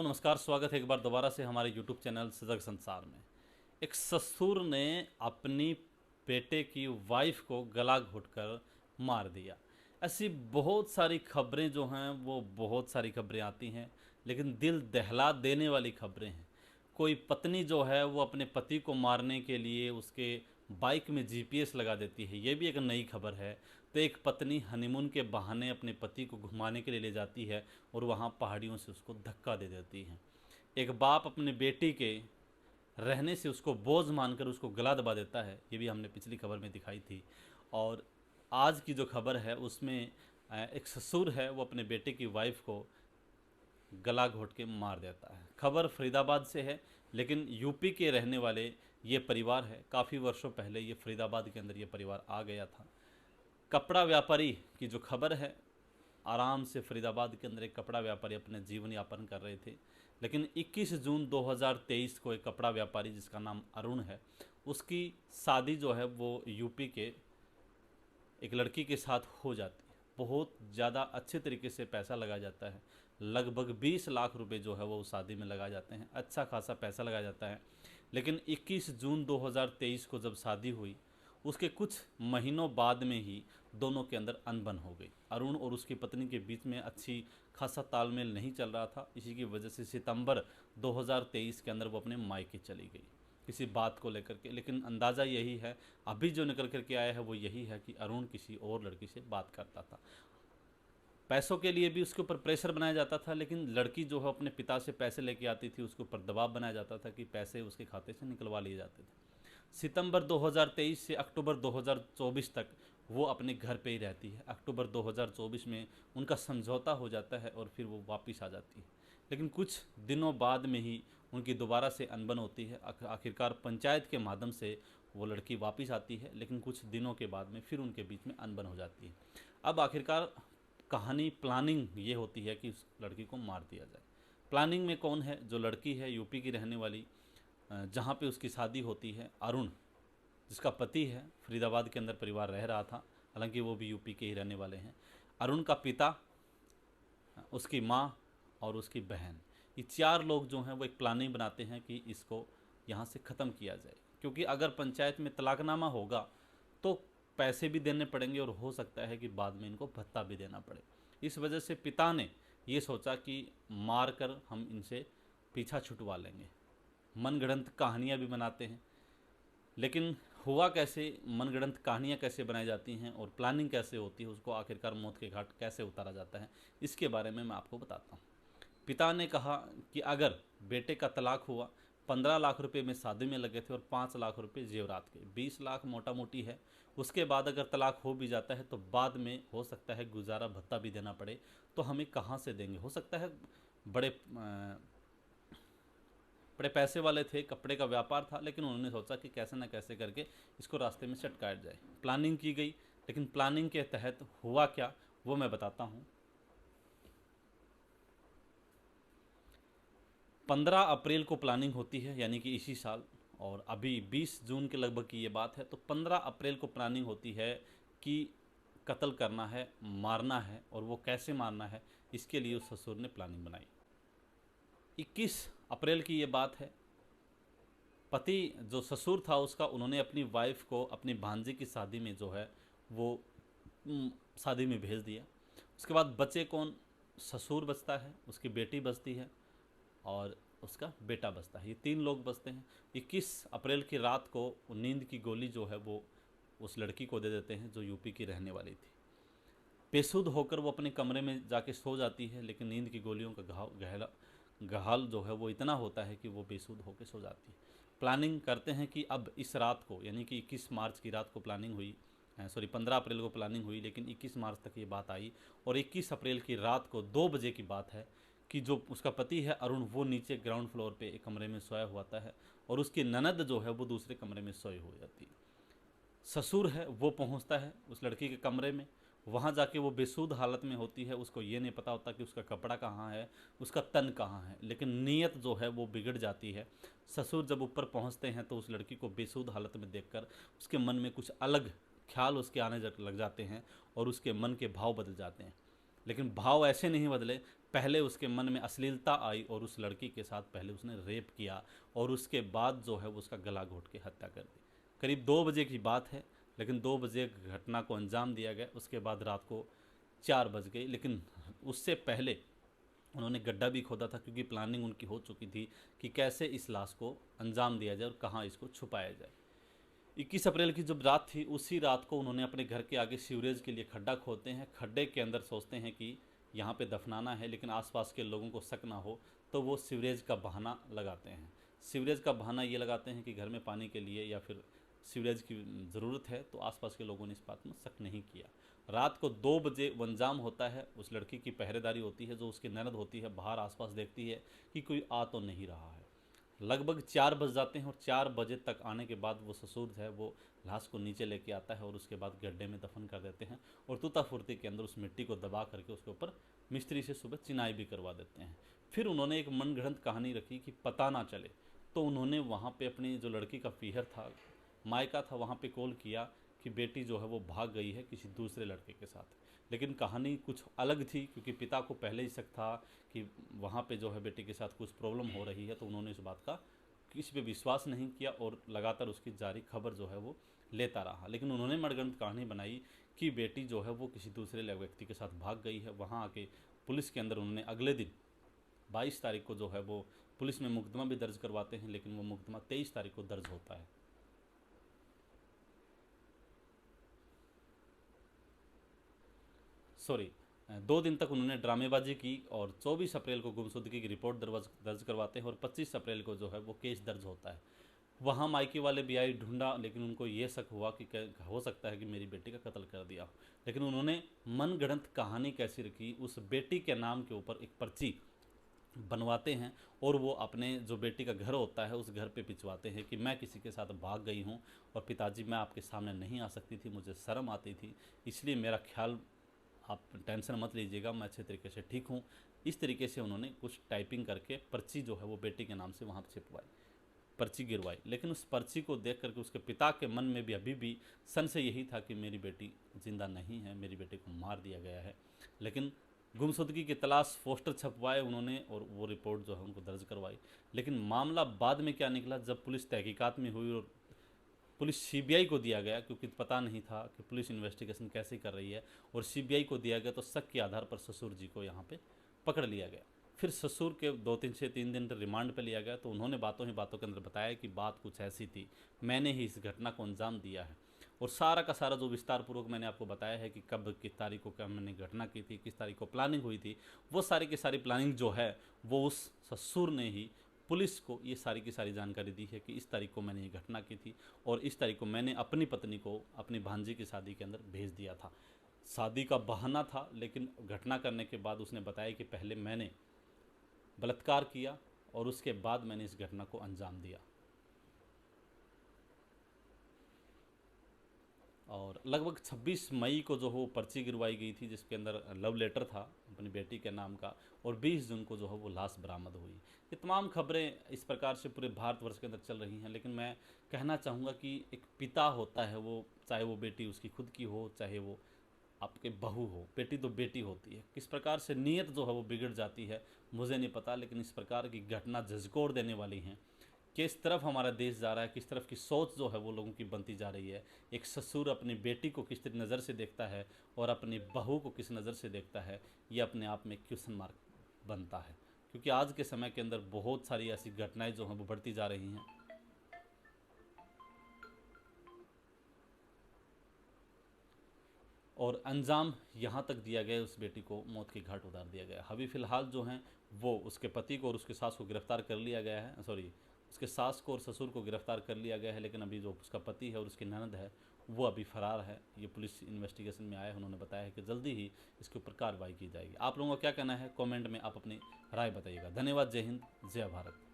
तो नमस्कार, स्वागत है एक बार दोबारा से हमारे यूट्यूब चैनल सजग संसार में। एक ससुर ने अपनी बेटे की वाइफ को गला घोंटकर मार दिया। ऐसी बहुत सारी खबरें जो हैं वो बहुत सारी खबरें आती हैं, लेकिन दिल दहला देने वाली खबरें हैं। कोई पत्नी जो है वो अपने पति को मारने के लिए उसके बाइक में जीपीएस लगा देती है, ये भी एक नई खबर है। तो एक पत्नी हनीमून के बहाने अपने पति को घुमाने के लिए ले जाती है और वहाँ पहाड़ियों से उसको धक्का दे देती है। एक बाप अपने बेटी के रहने से उसको बोझ मानकर उसको गला दबा देता है, ये भी हमने पिछली खबर में दिखाई थी। और आज की जो खबर है उसमें एक ससुर है वो अपने बेटे की वाइफ को गला घोंट के मार देता है। खबर फरीदाबाद से है, लेकिन यूपी के रहने वाले ये परिवार है। काफ़ी वर्षों पहले ये फरीदाबाद के अंदर ये परिवार आ गया था। कपड़ा व्यापारी की जो खबर है, आराम से फरीदाबाद के अंदर एक कपड़ा व्यापारी अपने जीवन यापन कर रहे थे, लेकिन 21 जून 2023 को एक कपड़ा व्यापारी जिसका नाम अरुण है, उसकी शादी जो है वो यूपी के एक लड़की के साथ हो जाती है। बहुत ज़्यादा अच्छे तरीके से पैसा लगाया जाता है, लगभग 20 लाख रुपए जो है वो उस शादी में लगाए जाते हैं। अच्छा खासा पैसा लगाया जाता है। लेकिन 21 जून 2023 को जब शादी हुई, उसके कुछ महीनों बाद में ही दोनों के अंदर अनबन हो गई। अरुण और उसकी पत्नी के बीच में अच्छी खासा तालमेल नहीं चल रहा था। इसी की वजह से सितंबर 2023 के अंदर वो अपने मायके चली गई किसी बात को लेकर के। लेकिन अंदाज़ा यही है, अभी जो निकल करके आया है वो यही है कि अरुण किसी और लड़की से बात करता था। पैसों के लिए भी उसके ऊपर प्रेशर बनाया जाता था, लेकिन लड़की जो है अपने पिता से पैसे लेके आती थी, उसके ऊपर दबाव बनाया जाता था कि पैसे उसके खाते से निकलवा लिए जाते थे। सितंबर 2023 से अक्टूबर 2024 तक वो अपने घर पे ही रहती है। अक्टूबर 2024 में उनका समझौता हो जाता है और फिर वो वापस आ जाती है। लेकिन कुछ दिनों बाद में ही उनकी दोबारा से अनबन होती है। आखिरकार पंचायत के माध्यम से वो लड़की वापस आती है, लेकिन कुछ दिनों के बाद में फिर उनके बीच में अनबन हो जाती है। अब आखिरकार कहानी प्लानिंग ये होती है कि उस लड़की को मार दिया जाए। प्लानिंग में कौन है? जो लड़की है यूपी की रहने वाली, जहाँ पे उसकी शादी होती है, अरुण जिसका पति है, फरीदाबाद के अंदर परिवार रह रहा था, हालांकि वो भी यूपी के ही रहने वाले हैं। अरुण का पिता, उसकी माँ और उसकी बहन, ये 4 लोग जो हैं वो एक प्लानिंग बनाते हैं कि इसको यहाँ से ख़त्म किया जाए। क्योंकि अगर पंचायत में तलाकनामा होगा तो पैसे भी देने पड़ेंगे और हो सकता है कि बाद में इनको भत्ता भी देना पड़े। इस वजह से पिता ने ये सोचा कि मार कर हम इनसे पीछा छुटवा लेंगे। मनगढ़ंत कहानियाँ भी बनाते हैं, लेकिन हुआ कैसे, मनगढ़ंत कहानियाँ कैसे बनाई जाती हैं और प्लानिंग कैसे होती है, उसको आखिरकार मौत के घाट कैसे उतारा जाता है, इसके बारे में मैं आपको बताता हूँ। पिता ने कहा कि अगर बेटे का तलाक हुआ, 15 लाख रुपए में शादी में लगे थे और 5 लाख रुपए जेवरात के, 20 लाख मोटा मोटी है। उसके बाद अगर तलाक हो भी जाता है तो बाद में हो सकता है गुजारा भत्ता भी देना पड़े, तो हमें कहाँ से देंगे। हो सकता है बड़े बड़े पैसे वाले थे, कपड़े का व्यापार था, लेकिन उन्होंने सोचा कि कैसे ना कैसे करके इसको रास्ते में सेट काट जाए। प्लानिंग की गई, लेकिन प्लानिंग के तहत हुआ क्या वो मैं बताता हूँ। 15 अप्रैल को प्लानिंग होती है, यानी कि इसी साल, और अभी 20 जून के लगभग की ये बात है। तो 15 अप्रैल को प्लानिंग होती है कि कत्ल करना है, मारना है, और वो कैसे मारना है, इसके लिए उस ससुर ने प्लानिंग बनाई। 21 अप्रैल की ये बात है। पति जो ससुर था उसका, उन्होंने अपनी वाइफ को अपनी भांजी की शादी में जो है वो शादी में भेज दिया। उसके बाद बचे कौन? ससुर बचता है, उसकी बेटी बचती है और उसका बेटा बचता है। ये 3 लोग बचते हैं। 21 अप्रैल की रात को नींद की गोली जो है वो उस लड़की को दे देते हैं जो यूपी की रहने वाली थी। बेसुध होकर वो अपने कमरे में जाके सो जाती है, लेकिन नींद की गोलियों का घाल जो है वो इतना होता है कि वो बेसुध होकर सो जाती है। प्लानिंग करते हैं कि अब इस रात को, यानी कि 21 मार्च की रात को प्लानिंग हुई, 15 अप्रैल को प्लानिंग हुई, लेकिन 21 मार्च तक ये बात आई। और 21 अप्रैल की रात को 2 बजे की बात है कि जो उसका पति है अरुण, वो नीचे ग्राउंड फ्लोर पे एक कमरे में सोया हुआ है और उसकी ननद जो है वो दूसरे कमरे में सोई हो जाती है। ससुर है वो पहुंचता है उस लड़की के कमरे में। वहाँ जाके वो बेसुध हालत में होती है। उसको ये नहीं पता होता कि उसका कपड़ा कहाँ है, उसका तन कहाँ है, लेकिन नीयत जो है वो बिगड़ जाती है। ससुर जब ऊपर पहुँचते हैं तो उस लड़की को बेसुध हालत में देखकर उसके मन में कुछ अलग ख्याल उसके आने लग जाते हैं और उसके मन के भाव बदल जाते हैं। लेकिन भाव ऐसे नहीं बदले। पहले उसके मन में अश्लीलता आई और उस लड़की के साथ पहले उसने रेप किया और उसके बाद जो है वो उसका गला घोट के हत्या कर दी। करीब 2 बजे की बात है, लेकिन 2 बजे घटना को अंजाम दिया गया। उसके बाद रात को 4 बज गई, लेकिन उससे पहले उन्होंने गड्ढा भी खोदा था, क्योंकि प्लानिंग उनकी हो चुकी थी कि कैसे इस लाश को अंजाम दिया जाए और कहाँ इसको छुपाया जाए। 21 अप्रैल की जब रात थी, उसी रात को उन्होंने अपने घर के आगे सीवरेज के लिए खड्डा खोदते हैं। खड्डे के अंदर सोचते हैं कि यहाँ पे दफनाना है, लेकिन आसपास के लोगों को शक ना हो तो वो सीवरेज का बहाना लगाते हैं। सीवरेज का बहाना ये लगाते हैं कि घर में पानी के लिए या फिर सीवरेज की ज़रूरत है, तो आसपास के लोगों ने इस बात में शक नहीं किया। रात को 2 बजे वो अंजाम होता है। उस लड़की की पहरेदारी होती है, जो उसकी ननद होती है, बाहर आसपास देखती है कि कोई आ तो नहीं रहा है। लगभग 4 बज जाते हैं और 4 बजे तक आने के बाद वो ससुर है वो लाश को नीचे लेके आता है और उसके बाद गड्ढे में दफन कर देते हैं और तूता फुर्ती के अंदर उस मिट्टी को दबा करके उसके ऊपर मिस्त्री से सुबह चिनाई भी करवा देते हैं। फिर उन्होंने एक मनगढ़ंत कहानी रखी कि पता ना चले, तो उन्होंने वहाँ पे अपनी जो लड़की का पीहर था, मायका था, वहाँ पे कॉल किया कि बेटी जो है वो भाग गई है किसी दूसरे लड़के के साथ। लेकिन कहानी कुछ अलग थी, क्योंकि पिता को पहले ही शक था कि वहाँ पे जो है बेटी के साथ कुछ प्रॉब्लम हो रही है, तो उन्होंने इस बात का किसी पे विश्वास नहीं किया और लगातार उसकी जारी खबर जो है वो लेता रहा। लेकिन उन्होंने मनगढ़ंत कहानी बनाई कि बेटी जो है वो किसी दूसरे व्यक्ति के साथ भाग गई है। वहाँ आके पुलिस के अंदर उन्होंने अगले दिन 22 तारीख को जो है वो पुलिस में मुकदमा भी दर्ज करवाते हैं, लेकिन वो मुकदमा 23 तारीख को दर्ज होता है। सॉरी, 2 दिन तक उन्होंने ड्रामेबाजी की और 24 अप्रैल को गुमशुदगी की रिपोर्ट दर्ज करवाते हैं और 25 अप्रैल को जो है वो केस दर्ज होता है। वहाँ मायके वाले भी आई, ढूंढा, लेकिन उनको ये शक हुआ कि हो सकता है कि मेरी बेटी का कत्ल कर दिया हो। लेकिन उन्होंने मनगढ़ंत कहानी कैसी रखी, उस बेटी के नाम के ऊपर एक पर्ची बनवाते हैं और वो अपने जो बेटी का घर होता है उस घर पे पिछवाते हैं कि मैं किसी के साथ भाग गई हूँ और पिताजी मैं आपके सामने नहीं आ सकती थी, मुझे शर्म आती थी, इसलिए मेरा ख्याल आप टेंशन मत लीजिएगा, मैं अच्छे तरीके से ठीक हूँ। इस तरीके से उन्होंने कुछ टाइपिंग करके पर्ची जो है वो बेटी के नाम से वहाँ पर छिपवाई, पर्ची गिरवाई। लेकिन उस पर्ची को देख करके उसके पिता के मन में भी अभी भी संशय यही था कि मेरी बेटी जिंदा नहीं है, मेरी बेटी को मार दिया गया है। लेकिन गुमशुदगी की तलाश पोस्टर छपवाए उन्होंने और वो रिपोर्ट जो है उनको दर्ज करवाई। लेकिन मामला बाद में क्या निकला, जब पुलिस तहकीकात में हुई और पुलिस सीबीआई को दिया गया, क्योंकि पता नहीं था कि पुलिस इन्वेस्टिगेशन कैसे कर रही है, और सीबीआई को दिया गया तो शक के आधार पर ससुर जी को यहाँ पे पकड़ लिया गया। फिर ससुर के 3 दिन रिमांड पे लिया गया, तो उन्होंने बातों ही बातों के अंदर बताया कि बात कुछ ऐसी थी, मैंने ही इस घटना को अंजाम दिया है। और सारा का सारा जो विस्तार पूर्वक मैंने आपको बताया है कि कब किस तारीख को क्या मैंने घटना की थी, किस तारीख को प्लानिंग हुई थी, वो सारी की सारी प्लानिंग जो है वो उस ससुर ने ही पुलिस को ये सारी की सारी जानकारी दी है कि इस तारीख को मैंने ये घटना की थी और इस तारीख को मैंने अपनी पत्नी को अपनी भांजी की शादी के अंदर भेज दिया था। शादी का बहाना था, लेकिन घटना करने के बाद उसने बताया कि पहले मैंने बलात्कार किया और उसके बाद मैंने इस घटना को अंजाम दिया। और लगभग 26 मई को जो वो पर्ची गिरवाई गई थी जिसके अंदर लव लेटर था अपनी बेटी के नाम का, और 20 जून को जो है वो लाश बरामद हुई। ये तमाम खबरें इस प्रकार से पूरे भारतवर्ष के अंदर चल रही हैं। लेकिन मैं कहना चाहूँगा कि एक पिता होता है, वो चाहे वो बेटी उसकी खुद की हो, चाहे वो आपके बहू हो, बेटी तो बेटी होती है। किस प्रकार से नीयत जो है वो बिगड़ जाती है मुझे नहीं पता, लेकिन इस प्रकार की घटना झंझोर देने वाली हैं। किस तरफ हमारा देश जा रहा है, किस तरफ की सोच जो है वो लोगों की बनती जा रही है। एक ससुर अपनी बेटी को किस नज़र से देखता है और अपनी बहू को किस नज़र से देखता है, ये अपने आप में क्वेश्चन मार्क बनता है। क्योंकि आज के समय के अंदर बहुत सारी ऐसी घटनाएं जो हैं वो बढ़ती जा रही हैं। और अंजाम यहाँ तक दिया गया, उस बेटी को मौत के घाट उतार दिया गया। अभी फ़िलहाल जो हैं वो उसके पति को और उसके सास को गिरफ्तार कर लिया गया है, सॉरी उसके सास को और ससुर को गिरफ्तार कर लिया गया है। लेकिन अभी जो उसका पति है और उसकी ननद है वो अभी फरार है। ये पुलिस इन्वेस्टिगेशन में आया है, उन्होंने बताया है कि जल्दी ही इसके ऊपर कार्रवाई की जाएगी। आप लोगों का क्या कहना है, कमेंट में आप अपनी राय बताइएगा। धन्यवाद। जय हिंद, जय भारत।